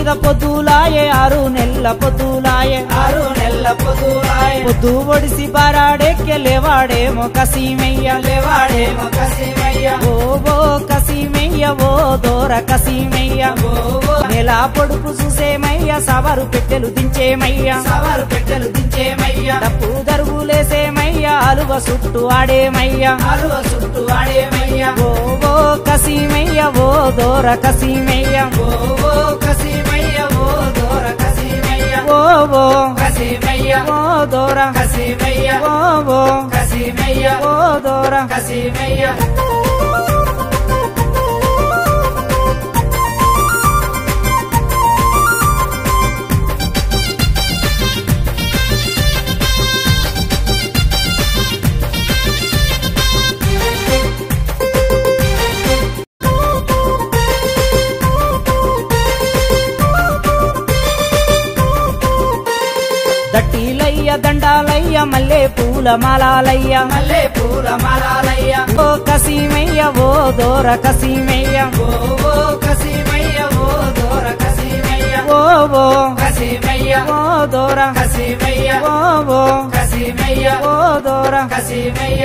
మీద పొద్దులాయే 6 నెలల పొద్దులాయే 6 నెలల పొద్దులాయే పొద్దు ఒడిసి బారాడెక్కె లేవాడేమో కసీమయ్య లేవాడేమో కసీమయ్య ఓ కసీమయ్య ఓ దోర కసీమయ్య నెల పొడుపు చూసేమయ్య సవారు పెట్టెలు దించేమయ్య సవారు పెట్టెలు దించేమయ్య డప్పు దరుగులేసేమయ్య అలువ చుట్టూ ఆడేమయ్య అలువ చుట్టూ ఆడేమయ్య ఓ కసీమయ్య ఓ దోర కసీమయ్య ఓ కసీమయ్య ఓ దోర కసీమయ్య ఓ కసీమయ్య ఓ దోర కసీమయ్య ఓ కసీమయ్య ఓ దోర కసీమయ్య దట్టిలయ్య దండాలయ్య మల్లె పూల మాలాలయ్య మల్లె పూల మాలాలయ్య ఓ కసీమయ్య ఓ దోర కసీమయ్య ఓ కసీమయ్య ఓ దోర కసీమయ్య ఓ కసీమయ్య ఓ దోర కసీమయ్య ఓ కసీమయ్య ఓ దోర కసీమయ్య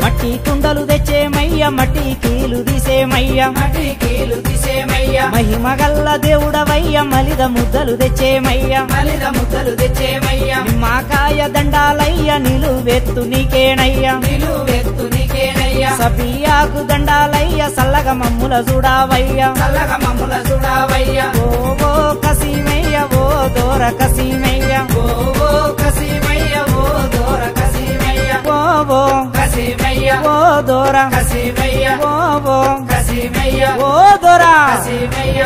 మట్టి కుండలు తెచ్చేమయ్య మట్టి కీలు తీసేమయ్య మట్టి కీలు తీసేమయ్య మహిమ గల్ల దేవుడవయ్య మలిద ముద్దలు తెచ్చేమయ్య మలిద ముద్దలు తెచ్చేమయ్య నిమ్మకాయ దండాలయ్య నిలువెత్తు నీకేనయ్య నిలువెత్తు నీకేనయ్య సబియాకు దండాలయ్య సల్లగ మమ్ముల చూడావయ్య చల్లగ మమ్ముల చూడావయ్య ఓ కసీమయ్య ఓ దోర కసీమయ్య ఓ కసీమయ్య ఓ దోర కసీమయ్య ఓ కసీమయ్య ఓ దోర కసీమయ్య ఓ కసీమయ్య ఓ దోర కసీమయ్య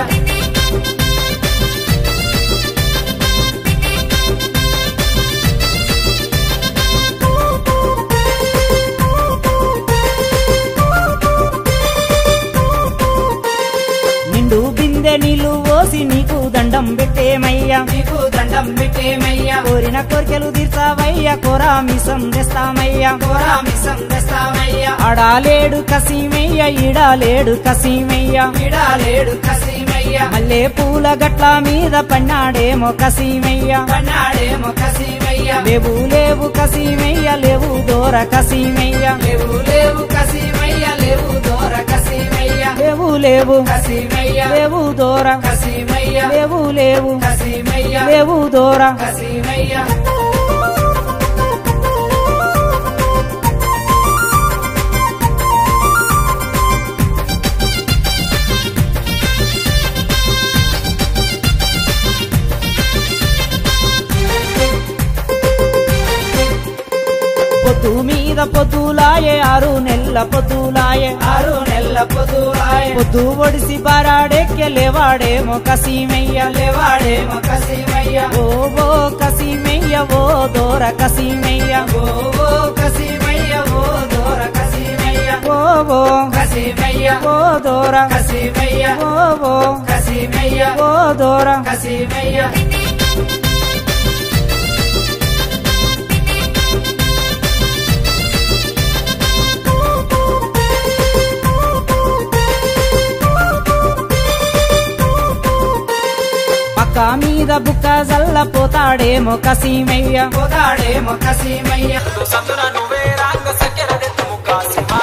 నిండు బిందె నీళ్లు పోసి నీకు దండం పెట్టేమయ్య నీకు దండం పెట్టేమయ్య కోరిన కోరికలు తీర్చావయ్య కోరామిసం తెస్తామయ్య కోరామిసం తెస్తామయ్య ఆడాలేడు కసీమయ్య ఈడాలేడు కసీమయ్య విడాలేడు కసీమయ్య మల్లె పూల గట్ల మీద పన్నాడేమో కసీమయ్య పన్నాడేమో కసీమయ్య లేవు కసీమయ్య లేవు దోర కసీమయ్య లేవు కసీమయ్య లేవు దోర కసీమయ్య లేవు కసీమయ్య లేవు దోర కసీమయ్య లేవు కసీమయ్య లేవు దోర కసీమయ్య పొద్దు మీద పొద్దులాయే 6 నెలల పొద్దులాయే 6 నెలల పొద్దులాయే పొద్దు ఒడిసి బారాడెక్కె లేవాడేమో కసీమయ్య లేవాడేమో కసీమయ్య ఓ కసీమయ్య ఓ దోర కసీమయ్య ఓ కసీమయ్య ఓ దోర కసీమయ్య ఓ కసీమయ్య ఓ దోర కసీమయ్య ఓ కసీమయ్య ఓ దోర కసీమయ్య పక్క మీద బుక్క జల్ల పోతాడేమో కసీమయ్య పోతాడేమో కసీమయ్య సందున నువ్వే రాంగ సకెర దెత్తు కాసిమా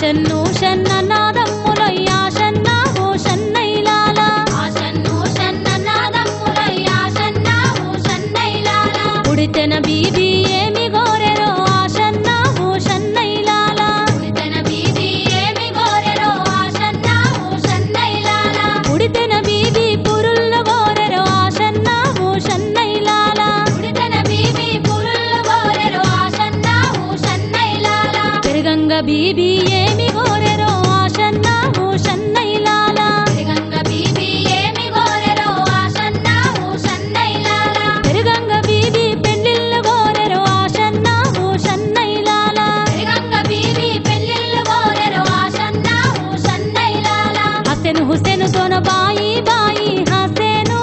ఆశన్ను షన్ననాదమ్ములయ్యా షన్న ఓ షన్నైలాల ఆశన్ను షన్ననాదమ్ములయ్యా షన్న ఓ షన్నైలాల ఉడితెన బీబీ ఏమి గోరెరో ఆశన్న ఓ షన్నైలాల ఉడితెన బీబీ ఏమి గోరెరో ఆశన్న ఓ షన్నైలాల ఉడితెన బీబీ పురుల్ల గోరెరో ఆశన్న ఓ షన్నైలాల ఉడితెన బీబీ పురుల్ల గోరెరో ఆశన్న ఓ షన్నైలాల పెరుగంగ బీబీ ఏమి గోరెరో ఆశన్న ఓ షన్నైలాల పెరుగంగ బీబీ ఏమి గోరెరో ఆశన్న ఓ షన్నైలాల పెరుగంగ బీబీ పెళ్ళిళ్ళు గోరెరో ఆశన్న ఓ షన్నైలాల పెరుగంగ బీబీ పెళ్ళిళ్ళు గోరెరో ఆశన్న ఓ షన్నైలాల హసెను హుసెను తోన బాయి బాయి హసెను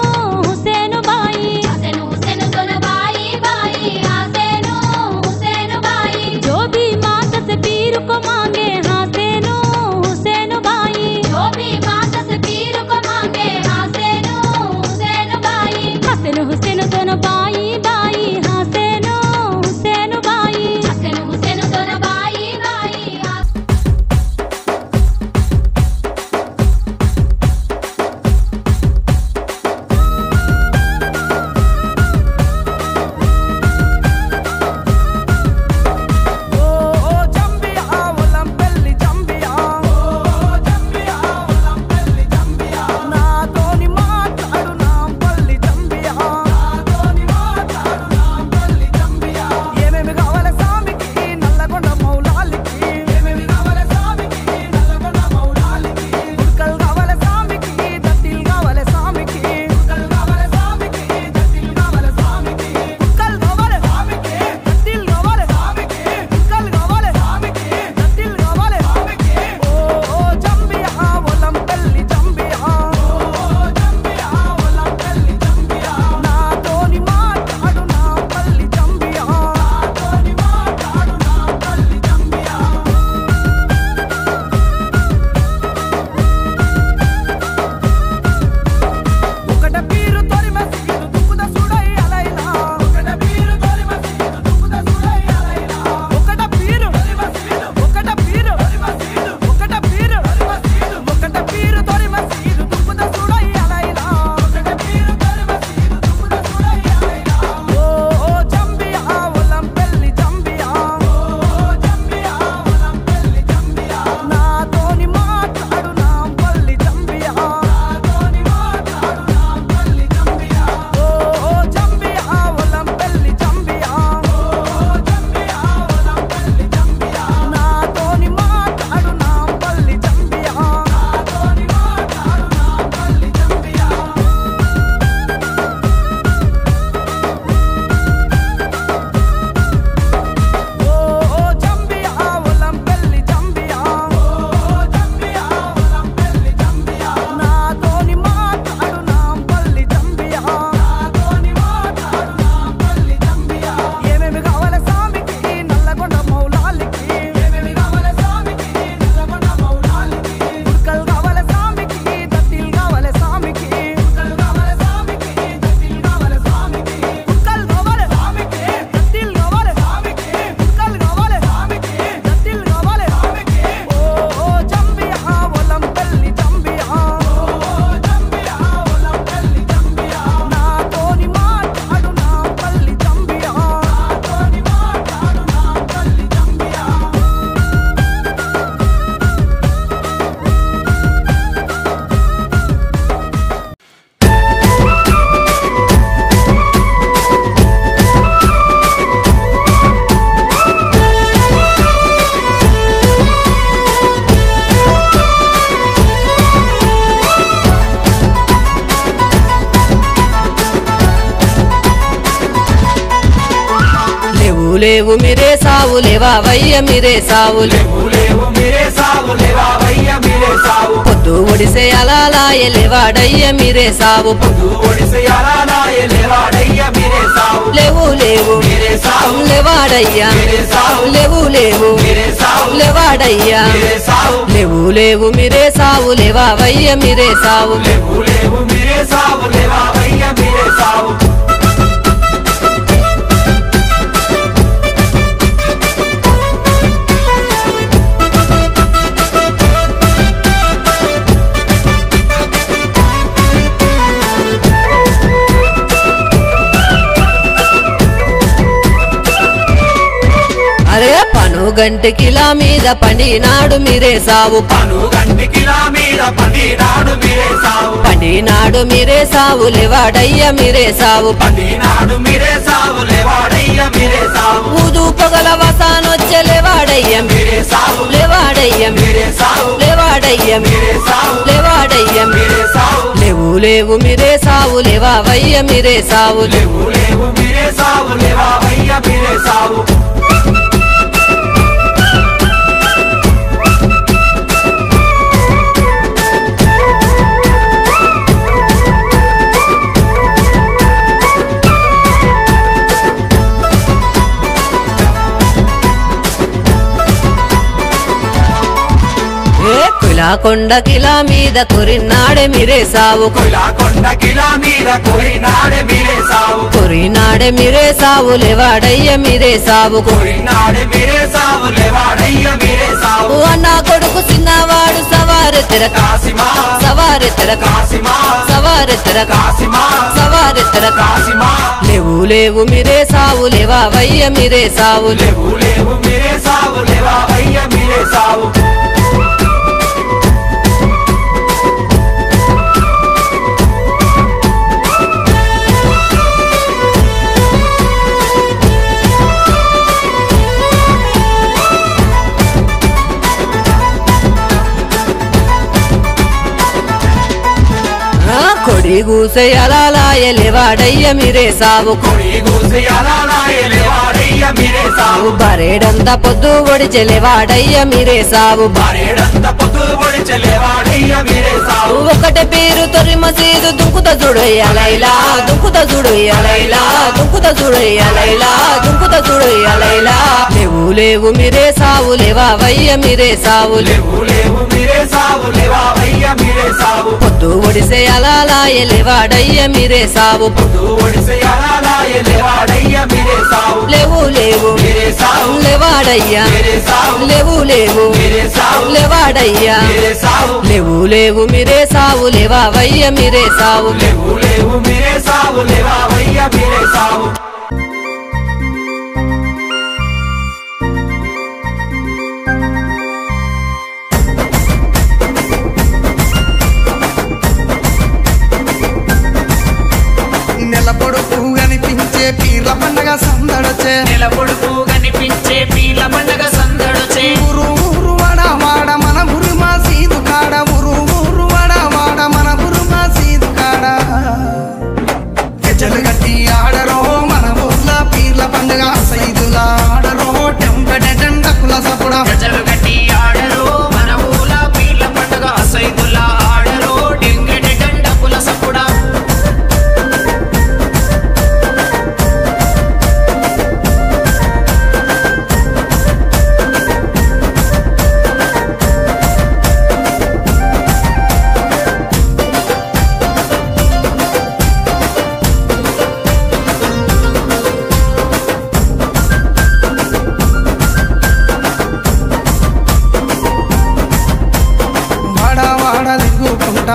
హుసెను బాయి హసెను హుసెను తోన బాయి బాయి హసెను హుసెను బాయి जो भी मात से पीर को मांगे हसैनो हुसैन भाई जो भी मात से पीर को मांगे हसैनो हुसैन भाई हसैन हुसैन दोनों भाई भाई हसैनो हुसैन भाई हसैन हुसैन दोनों भाई भाई లేవు మీరే సావు లేవా వయ్య మీరే సావు లేవు మీరే సావు లేవా వయ్య మీరే సావు పొద్దు ఒడిసే అలాలాయ లేవాడయ్య మీరే సావు పొద్దు ఒడిసే అలాలాయ లేవాడయ్య మీరే సావు లేవు లేవు మీరే సావు లేవాడయ్య మీరే సావు లేవు లేవు మీరే సావు లేవాడయ్య మీరే సావు లేవు లేవు మీరే సావు లేవా వయ్య మీరే సావు లేవు మీరే సావు లేవా వయ్య మీరే సావు గంటికిలా మీద పండినాడు మీరే సావు గంటికిలా మీద పండినాడు మీరే సావు పండినాడు మీరే సావు లేవాడయ్య మీరే సావు పండినాడు మీరే సావు లేవాడయ్య మీరే సావు ఊదు పొగల వసానొచ్చే లేవాడయ్య మీరే సావు లేవాడయ్య మీరే సావు లేవాడయ్య మీరే సావు లేవాడయ్య మీరే సావు లేవు లేవు మీరే సావు లేవావయ్య మీరే సావు లేవు లేవు మీరే సావు లేవావయ్య మీరే సావు కొండకిలా మీద కొరినాడే మీరే సావు కొండకిలా మీద కొరినాడే మీరే సావు కొరినాడే మీరే సావు లేవాడయ్య మీరే సావు కొరినాడే మీరే సావు లేవాడయ్య మీరే సావు అన్న కొడుకు చిన్నవాడు సవారెత్తర కాసిమా సవారెత్తర కాసిమా సవారెత్తర కాసిమా సవారెత్తర కాసిమా లేవు లేవు మీరే సావు లేవావయ్య మీరే సావు లేవు లేవు మీరే సావు లేవావయ్య మీరే సావు కొడి గూసే అలాలాయ లేవాడయ్య మీరే సావు కొడి గూసే అలాలాయ లేవాడయ్య మీరే సావు బరేడంత పొద్దు ఒడిచె లేవాడయ్య మీరే సావు బరేడంత పొద్దు ఒడిచె లేవాడయ్య మీరే సావు ఒకటే పేరు తొరి మసీదు దుంకుత చూడు అలైలా దుంకుత చూడు అలైలా దుంకుత చూడు అలైలా దుంకుత చూడు అలైలా లేవు లేవు మీరే సావు లేవావయ్య మీరే సావు లేవు లేవు మీరే సావు లేవావయ్య మీరే సావు పొద్దు ఒడిసే అలాలాయ లేవాడయ్య మీరే సావు పొద్దు ఒడిసే అలాలాయ లేవాడయ్య మీరే సావు లేవు లేవు మీరే సావు లేవాడయ్య మీరే సావు లేవు లేవు మీరే సావు లేవాడయ్య మీరే సావు లేవు లేవు మీరే సావు లేవావయ్య మీరే సావు లేవు లేవు మీరే సావు లేవావయ్య మీరే సావు నెలపొడుపు కనిపించే పీర్ల పండగ సందడచే నెలపొడుపు కనిపించే పీర్ల పండగ సందడచే ఊరు ఊరు వాడ వాడ మన ఊరు మా సీదు కాడ ఊరు ఊరు వాడ వాడ మన ఊరు మా సీదు కాడ గజ్జలు గట్టి ఆడరో మన ఊర్ల పీర్ల పండగ సైదులా ఆడరో టెంపెడెండకుల సపుడ గజలు గట్టి ఆడరో మన ఊల పీర్ల పండగ సైదులా ఆడరో డెంగెడె డండకుల సపుడా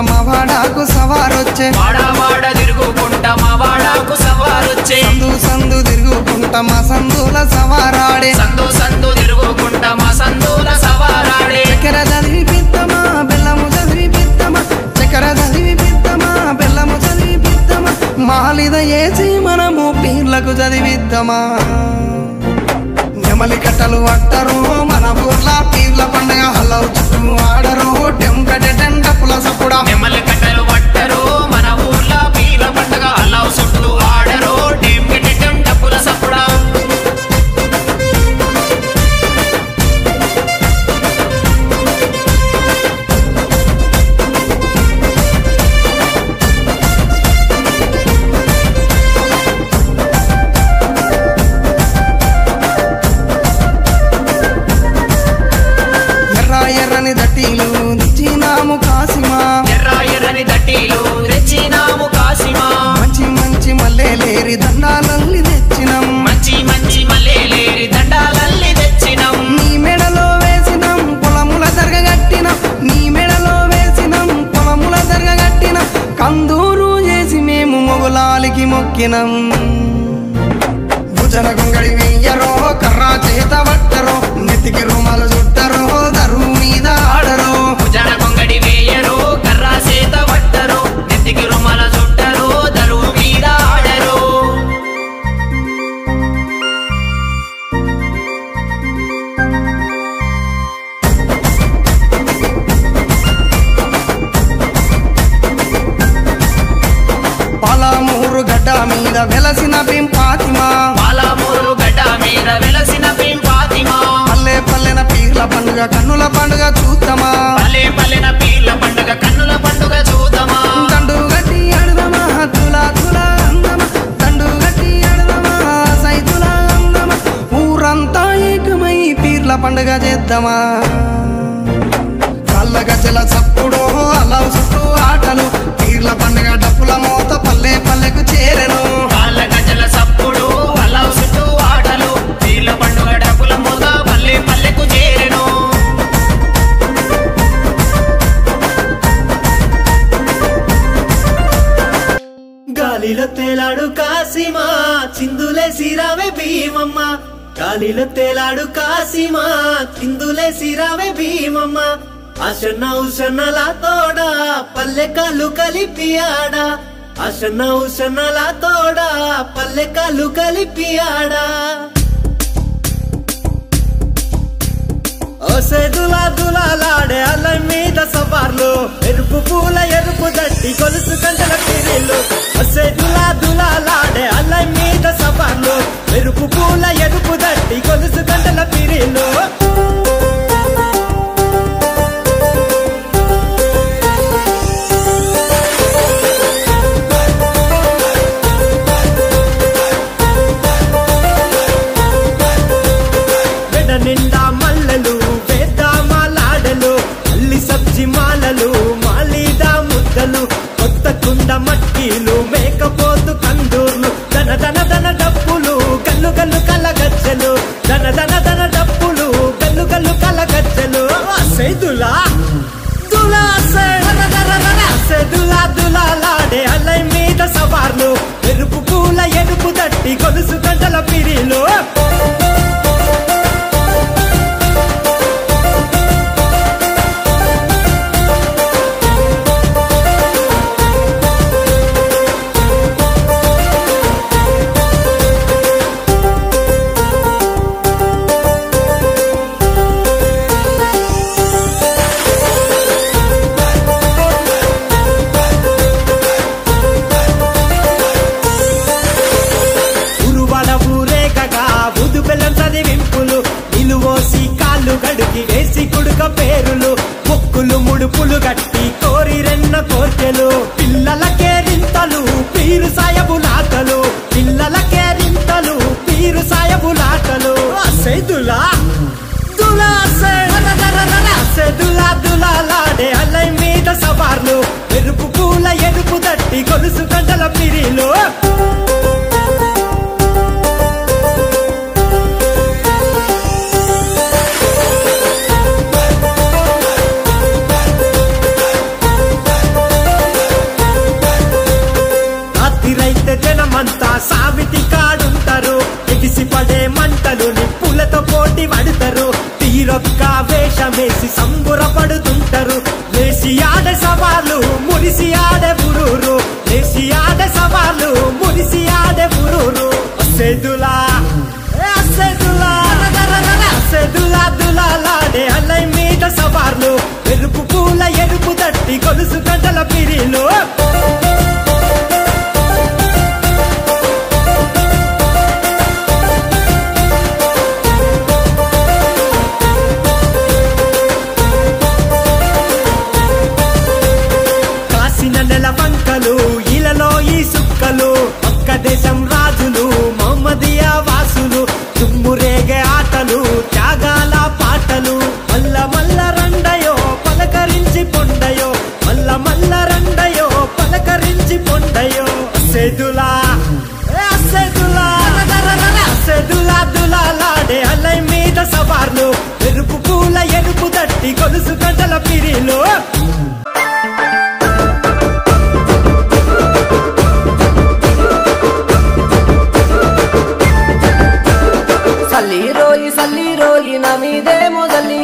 మా వాడాకు సవారొచ్చే వాడా వాడ తిరుగుకుంటా మా వాడాకు సవారొచ్చే సందు సందు తిరుగుకుంటా మా సందుల సవారాడే సందు సందు తిరుగుకుంటా మా సందుల సవారాడే చక్కెర చదివి పిత్తమా బెల్లము చదివి పిత్తమా చక్కెర చదివి పిత్తమా బెల్లము చదివి పిత్తమా మాలిద ఏసి మనము పీర్లకు చదివిద్దామా నెమలి కట్టలు అట్టరు మన ఊర్ల పీర్ల పండగ హలవు చుట్టూ ఆడరు టెంకటెండ పులసపుడా నెమలి కట్టలు పట్టరు మన ఊర్ల పీర్ల పండగ అల్లావు చుట్టూ ఆడరు డెంగెడె డప్పుల సపుడా ఎర్రని దట్టీలు తెచ్చినాము కాసిమా ఎర్ర ఎర్రని దట్టీలు తెచ్చినాము కాసిమా మంచి మంచి మల్లెలేరి దండాలల్లి తెచ్చినాం మంచి మంచి మల్లెలేరి దండాలల్లి తెచ్చినాం నీ మెడలో వేసినాం పొలముల దర్గగట్టినాం నీ మెడలో వేసినాం పొలముల దర్గగట్టినాం కందూరు చేసి మేము మొగులాలికి మొక్కినాం భుజన గొంగడి వెయ్యరో కర్రా చేత పట్టరో నెత్తి ఊరంతా ఏకమై పీర్ల పండుగ చేద్దామా కళ్ళ గజల చప్పుడు అల్లావు చుట్టూ ఆటలు పీర్ల పండుగ డప్పుల మోత పల్లె పల్లెకు చేరెను కాళ్ళ గజల సప్పుడు అల్లావు చుట్టూ ఆటలు పీర్ల పండుగ డప్పుల మోత పల్లె పల్లెకు చేరెను గాలిలో తేలాడు కాసిమా చిందులే సిరావే భీమమ్మ గాలిలో తేలాడు కాసిమా చిందులే సిరావే భీమమ్మ అసన్న ఉసన్నల తోడా పల్లె కాళ్ళు కలిపి ఆడా అసన్న ఉసన్నల తోడా పల్లె కాళ్ళు కలిపి ఆడా దులా దులాలాడే అల్ల మీద సవార్లు ఎరుపు పూల ఎరుపు దట్టి గొలుసు గంటల పిరిలు దులా దులాలాడే అల్ల మీద సవార్లు ఎరుపు పూల ఎరుపు దట్టి గొలుసు గంటల పిరిలు నిండా మల్లెలు వేద్దామాలాడలు అల్లి సబ్జి మాలలు మాలీదా ముద్దలు కొత్త కుండ మట్టీలు మేకపోతు కందూర్లు దన దన దన డప్పులు గల్లు గల్లు కలగజ్జలు దన దన దన డప్పులు గల్లు గల్లు కలగజ్జలు సెదులా దులా సెదులా దులాలాడే అల్లై మీద సవార్లు ఎరుపు పూల ఎరుపు దట్టి గొలుసు గంటల పిరిలు గడికి వేసి కుడుక పేరులు మొక్కులు ముడుపులు గట్టి కోరి రెన్న కోర్కెలు పిల్లలకే రింతలు పీరు సాయబులాటలు పిల్లలకే రింతలు పీరు సాయబులాటలు సెదులా దులా సెదులా దులాలాడే అల్లై మీద సవార్లు ఎరుపు పూల ఎరుపు దట్టి గొలుసు గంటల పిరిలు జనమంతా సావిటి కాడుంటారు ఎగిసి పడే మంటలు నిప్పులతో పోటీ పడతారు తీరొక్క వేషమేసి సంబురపడుతుంటారు లేసి ఆడే సవాళ్ళు మురిసి ఆడే బురూరు లేసి ఆడే సవాళ్ళు మురిసి ఆడే బురూరు సెదులా సెదులా దులాలాడే అల్లై మీద సవార్లు ఎరుపు పూల ఎరుపు దట్టి గొలుసు గంటల పిరిలు నెల వంకలు ఇలలో ఈ సుక్కలు ఒక్క దేశం రాజులు మహమ్మదియా వాసులు తుమ్మురేగే ఆటలు త్యాగాల పాటలు మల్ల మల్ల రండయో పలకరించి పొండయో మల్ల మల్ల రండయో పలకరించి పొండయో సెదులా సెదులా దులాలాడే అల్లై మీద సవార్లు ఎరుపు పూల ఎరుపు దట్టి గొలుసు గంటల పిరిలు సల్లి రోయి నా మీదేమో సల్లి